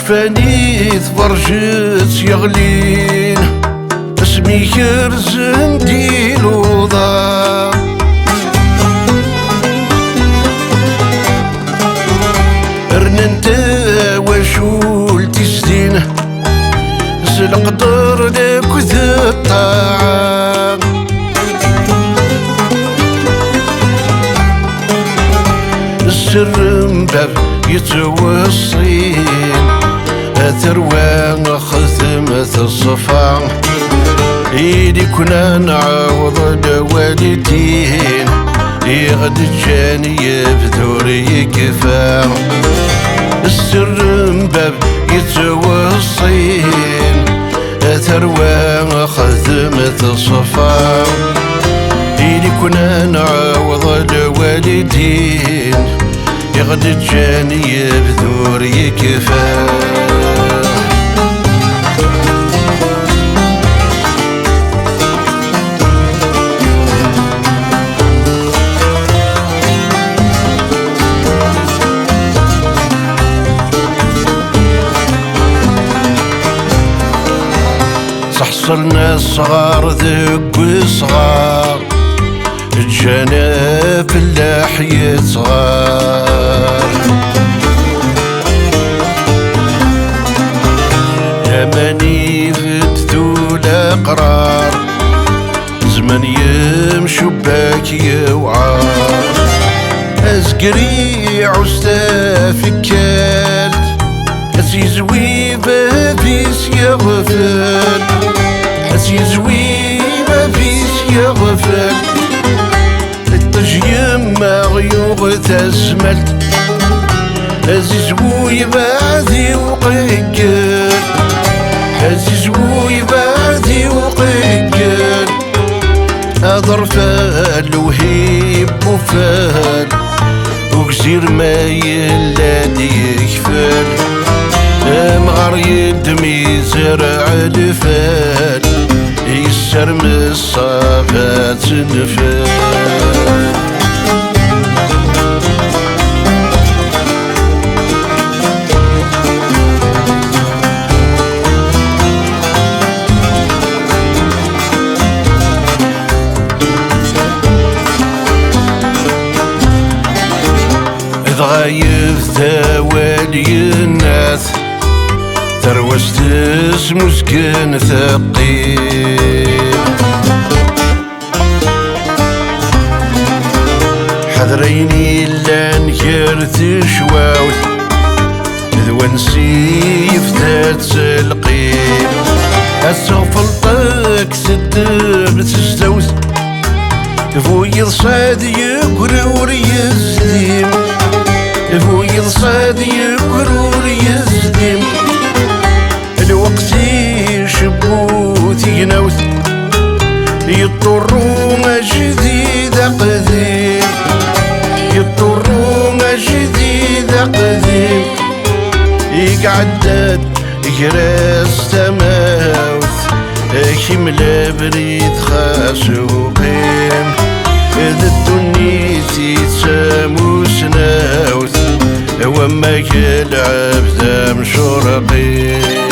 فاني تفرجت يغلين اسمي كرزن ديلو ضا رننت وشول تسدين زلقدر لك ذا الطعام السر مباب يتوصين ثروة خثمة الصفا إيدي كنا نعوض الوالدين يغد جاني بذوري كفا السر مباب يتوصين ثروة خثمة الصفا إيدي كنا نعوض الوالدين يغد جاني بذوري كفا صحصلنا الصغار ذق صغار جانا في اللحية صغار أماني فتثو الأقرار زمن يمشو باك يوعار أزقري عستا فكال أسيزوي بابيس يغفل أسيزوي بابيس يغفل يما غيوغ تسملت عزيز ويبعدي وقيقل عزيز ويبعدي وقيقل أضر فال وهيب وفال وكسير ما يلادي يكفل مغار يدمي زرع الفال يسر من الصافات نفال غايب ثوالي الناس تروست اسمو سكن ثقيل حذريني لان كرت شواوت ذوانسي يفتات سلقيل السوفلطك سدب تستوت فويض صاد يقرور يزديم فويض صاد يقرور يزديم الوقت يشبوت ينوت يضطرون جديد قديم يضطرون جديد قديم يقعدد يقراس تماوت كيملا بريد خاس وقيم إذا الدنيتي تسامو سناوت وما كالعب ذا مشورقين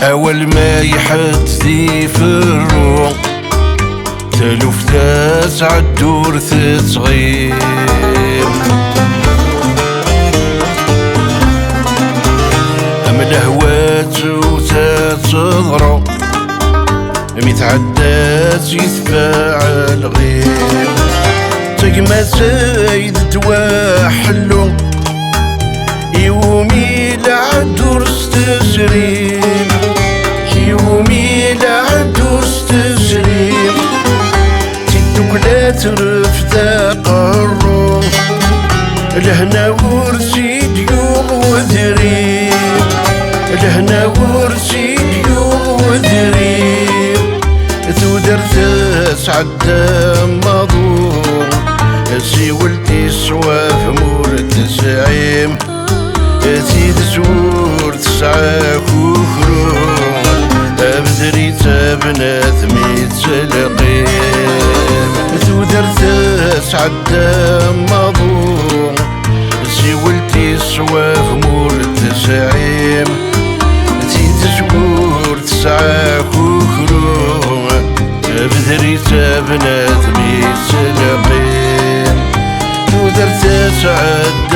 أول ما يحدثي في الروح تلوف تسعة دور تتغير صغرو ميتعدات يتفاعل غير تقما سيد تواحلو يومي لعدو استسرين يومي لعدو استسرين تدوك لا ترفد قرو لهنا ورسي ديوم وذريم لهنا ورسي ديوم وذريم تودر تسعد مضوم سي ولدي سواف مور تسعيم تيد زور تسعة كوخرون أبدري تبنات ميت سلقيم تودر تسعد مضوم سي ولدي سواف مور تسعيم تيد زور تسعة كوخرون أبدري تبنات ميت سلقيم تودر تسعد